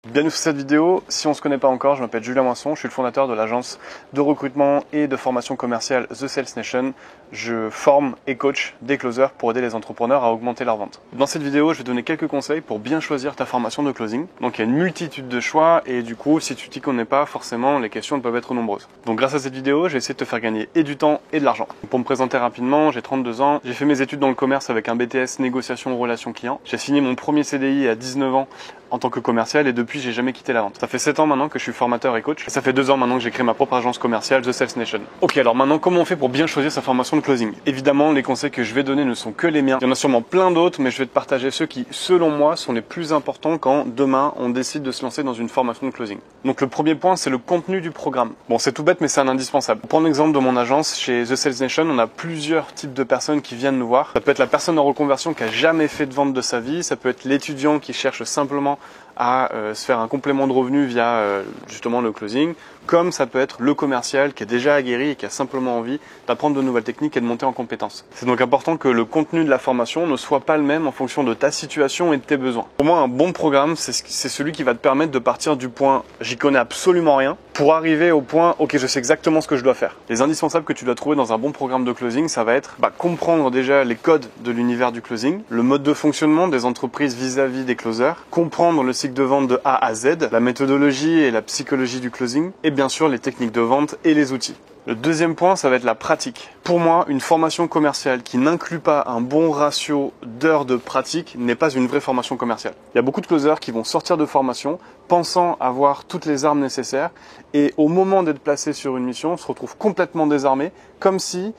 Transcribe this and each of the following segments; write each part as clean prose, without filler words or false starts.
Bienvenue sur cette vidéo. Si on ne se connaît pas encore, je m'appelle Julien Moisson, je suis le fondateur de l'agence de recrutement et de formation commerciale The Sales Nation. Je forme et coach des closers pour aider les entrepreneurs à augmenter leurs ventes. Dans cette vidéo, je vais donner quelques conseils pour bien choisir ta formation de closing. Donc il y a une multitude de choix et du coup, si tu t'y connais pas, forcément les questions peuvent être nombreuses. Donc grâce à cette vidéo, j'ai essayé de te faire gagner et du temps et de l'argent. Pour me présenter rapidement, j'ai 32 ans, j'ai fait mes études dans le commerce avec un BTS négociation relations clients. J'ai signé mon premier CDI à 19 ans en tant que commercial et depuis j'ai jamais quitté la vente. Ça fait 7 ans maintenant que je suis formateur et coach et ça fait 2 ans maintenant que j'ai créé ma propre agence commerciale The Sales Nation. Ok, alors maintenant comment on fait pour bien choisir sa formation de closing? Évidemment, les conseils que je vais donner ne sont que les miens. Il y en a sûrement plein d'autres, mais je vais te partager ceux qui, selon moi, sont les plus importants quand demain on décide de se lancer dans une formation de closing. Donc le premier point, c'est le contenu du programme. Bon, c'est tout bête, mais c'est un indispensable. Pour prendre l'exemple de mon agence, chez The Sales Nation, on a plusieurs types de personnes qui viennent nous voir. Ça peut être la personne en reconversion qui a jamais fait de vente de sa vie, ça peut être l'étudiant qui cherche simplement à se faire un complément de revenu via justement le closing, comme ça peut être le commercial qui est déjà aguerri et qui a simplement envie d'apprendre de nouvelles techniques et de monter en compétences. C'est donc important que le contenu de la formation ne soit pas le même en fonction de ta situation et de tes besoins. Pour moi, un bon programme, c'est celui qui va te permettre de partir du point « j'y connais absolument rien » pour arriver au point « ok, je sais exactement ce que je dois faire ». Les indispensables que tu dois trouver dans un bon programme de closing, ça va être comprendre déjà les codes de l'univers du closing, le mode de fonctionnement des entreprises vis-à-vis des closers, comprendre le cycle de vente de A à Z, la méthodologie et la psychologie du closing, et bien sûr les techniques de vente et les outils. Le deuxième point, ça va être la pratique. Pour moi, une formation commerciale qui n'inclut pas un bon ratio d'heures de pratique n'est pas une vraie formation commerciale. Il y a beaucoup de closers qui vont sortir de formation pensant avoir toutes les armes nécessaires et au moment d'être placés sur une mission, se retrouvent complètement désarmés, comme si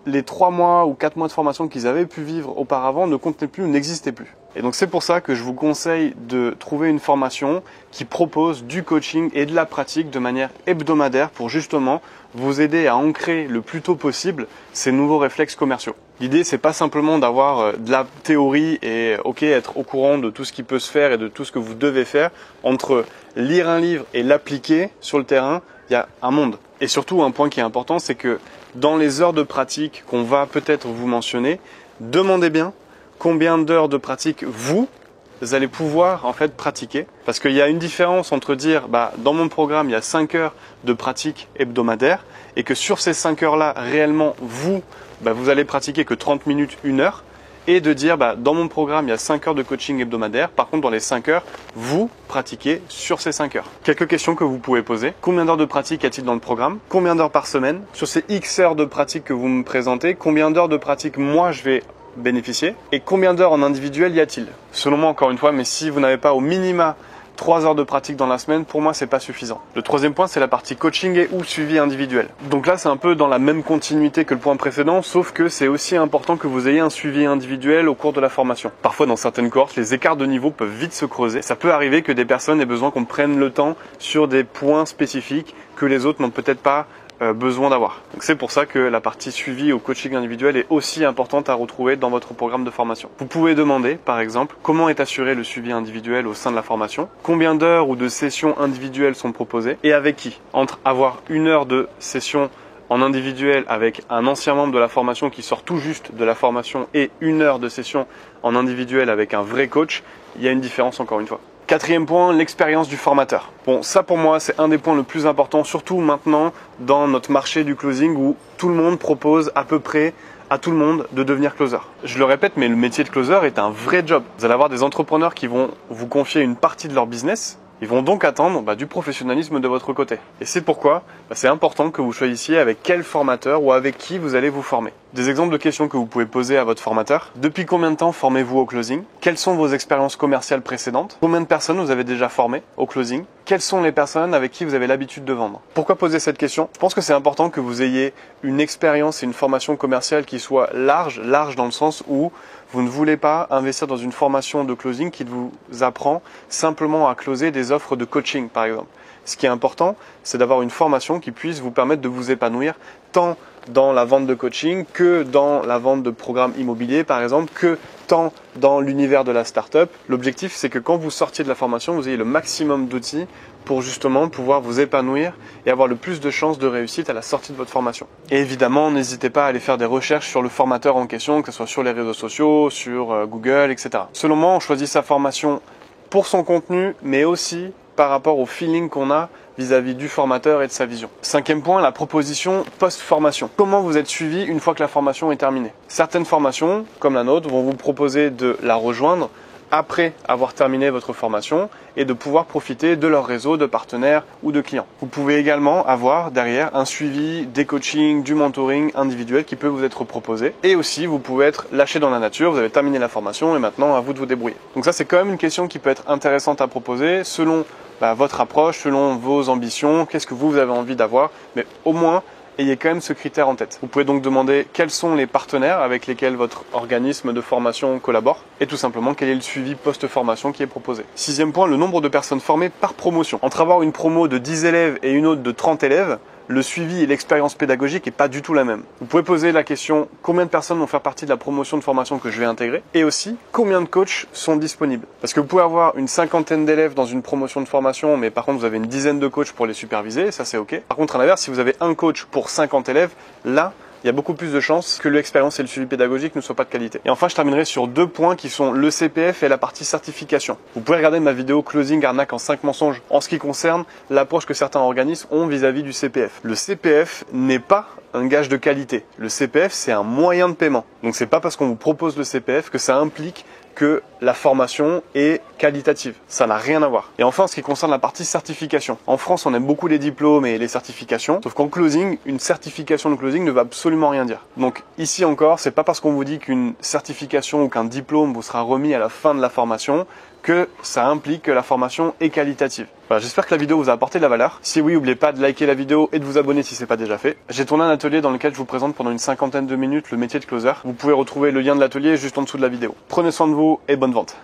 les 3 mois ou 4 mois de formation qu'ils avaient pu vivre auparavant ne comptaient plus ou n'existaient plus. Et donc c'est pour ça que je vous conseille de trouver une formation qui propose du coaching et de la pratique de manière hebdomadaire pour justement vous aider à ancrer le plus tôt possible ces nouveaux réflexes commerciaux. L'idée, c'est pas simplement d'avoir de la théorie et être au courant de tout ce qui peut se faire et de tout ce que vous devez faire. Entre lire un livre et l'appliquer sur le terrain, il y a un monde. Et surtout, un point qui est important, c'est que dans les heures de pratique qu'on va peut-être vous mentionner, demandez bien combien d'heures de pratique vous allez pouvoir en fait pratiquer. Parce qu'il y a une différence entre dire dans mon programme il y a 5 heures de pratique hebdomadaire et que sur ces 5 heures-là, réellement vous allez pratiquer que 30 minutes, 1 heure. Et de dire dans mon programme il y a 5 heures de coaching hebdomadaire, par contre dans les 5 heures, vous pratiquez sur ces 5 heures. Quelques questions que vous pouvez poser. Combien d'heures de pratique y a-t-il dans le programme? Combien d'heures par semaine? Sur ces X heures de pratique que vous me présentez, combien d'heures de pratique moi je vais bénéficier? Et combien d'heures en individuel y a-t-il? Selon moi encore une fois, mais si vous n'avez pas au minima 3 heures de pratique dans la semaine, pour moi, c'est pas suffisant. Le troisième point, c'est la partie coaching et ou suivi individuel. Donc là, c'est un peu dans la même continuité que le point précédent, sauf que c'est aussi important que vous ayez un suivi individuel au cours de la formation. Parfois, dans certaines cohortes, les écarts de niveau peuvent vite se creuser. Ça peut arriver que des personnes aient besoin qu'on prenne le temps sur des points spécifiques que les autres n'ont peut-être pas besoin d'avoir. Donc c'est pour ça que la partie suivi au coaching individuel est aussi importante à retrouver dans votre programme de formation. Vous pouvez demander, par exemple, comment est assuré le suivi individuel au sein de la formation, combien d'heures ou de sessions individuelles sont proposées et avec qui. Entre avoir 1 heure de session en individuel avec un ancien membre de la formation qui sort tout juste de la formation et 1 heure de session en individuel avec un vrai coach, il y a une différence encore une fois. Quatrième point, l'expérience du formateur. Bon, ça pour moi, c'est un des points le plus importants, surtout maintenant dans notre marché du closing où tout le monde propose à peu près à tout le monde de devenir closer. Je le répète, mais le métier de closer est un vrai job. Vous allez avoir des entrepreneurs qui vont vous confier une partie de leur business. Ils vont donc attendre du professionnalisme de votre côté. Et c'est pourquoi c'est important que vous choisissiez avec quel formateur ou avec qui vous allez vous former. Des exemples de questions que vous pouvez poser à votre formateur. Depuis combien de temps formez-vous au closing? Quelles sont vos expériences commerciales précédentes? Combien de personnes vous avez déjà formées au closing? Quelles sont les personnes avec qui vous avez l'habitude de vendre? Pourquoi poser cette question? Je pense que c'est important que vous ayez une expérience et une formation commerciale qui soit large dans le sens où vous ne voulez pas investir dans une formation de closing qui vous apprend simplement à closer des offres de coaching, par exemple. Ce qui est important, c'est d'avoir une formation qui puisse vous permettre de vous épanouir tant dans la vente de coaching que dans la vente de programmes immobiliers, par exemple, que tant dans l'univers de la start-up. L'objectif, c'est que quand vous sortiez de la formation, vous ayez le maximum d'outils pour justement pouvoir vous épanouir et avoir le plus de chances de réussite à la sortie de votre formation. Et évidemment, n'hésitez pas à aller faire des recherches sur le formateur en question, que ce soit sur les réseaux sociaux, sur Google, etc. Selon moi, on choisit sa formation pour son contenu, mais aussi par rapport au feeling qu'on a vis-à-vis du formateur et de sa vision. 5e point, la proposition post-formation. Comment vous êtes suivi une fois que la formation est terminée? Certaines formations, comme la nôtre, vont vous proposer de la rejoindre après avoir terminé votre formation et de pouvoir profiter de leur réseau de partenaires ou de clients. Vous pouvez également avoir derrière un suivi, des coachings, du mentoring individuel qui peut vous être proposé. Et aussi, vous pouvez être lâché dans la nature, vous avez terminé la formation et maintenant à vous de vous débrouiller. Donc ça, c'est quand même une question qui peut être intéressante à proposer selon votre approche, selon vos ambitions, qu'est-ce que vous avez envie d'avoir, mais au moins, ayez quand même ce critère en tête. Vous pouvez donc demander quels sont les partenaires avec lesquels votre organisme de formation collabore et tout simplement quel est le suivi post-formation qui est proposé. 6e point, le nombre de personnes formées par promotion. Entre avoir une promo de 10 élèves et une autre de 30 élèves, le suivi et l'expérience pédagogique n'est pas du tout la même. Vous pouvez poser la question combien de personnes vont faire partie de la promotion de formation que je vais intégrer et aussi combien de coachs sont disponibles. Parce que vous pouvez avoir une 50aine d'élèves dans une promotion de formation mais par contre vous avez une dizaine de coachs pour les superviser, ça c'est ok. Par contre à l'inverse, si vous avez un coach pour 50 élèves, là il y a beaucoup plus de chances que l'expérience et le suivi pédagogique ne soient pas de qualité. Et enfin, je terminerai sur 2 points qui sont le CPF et la partie certification. Vous pouvez regarder ma vidéo Closing Arnaque en 5 mensonges en ce qui concerne l'approche que certains organismes ont vis-à-vis du CPF. Le CPF n'est pas un gage de qualité. Le CPF, c'est un moyen de paiement. Donc c'est pas parce qu'on vous propose le CPF que ça implique que la formation est qualitative. Ça n'a rien à voir. Et enfin, en ce qui concerne la partie certification. En France, on aime beaucoup les diplômes et les certifications. Sauf qu'en closing, une certification de closing ne va absolument rien dire. Donc ici encore, c'est pas parce qu'on vous dit qu'une certification ou qu'un diplôme vous sera remis à la fin de la formation que ça implique que la formation est qualitative. Voilà, j'espère que la vidéo vous a apporté de la valeur. Si oui, n'oubliez pas de liker la vidéo et de vous abonner si ce n'est pas déjà fait. J'ai tourné un atelier dans lequel je vous présente pendant une 50aine de minutes le métier de closer. Vous pouvez retrouver le lien de l'atelier juste en dessous de la vidéo. Prenez soin de vous et bonne vente.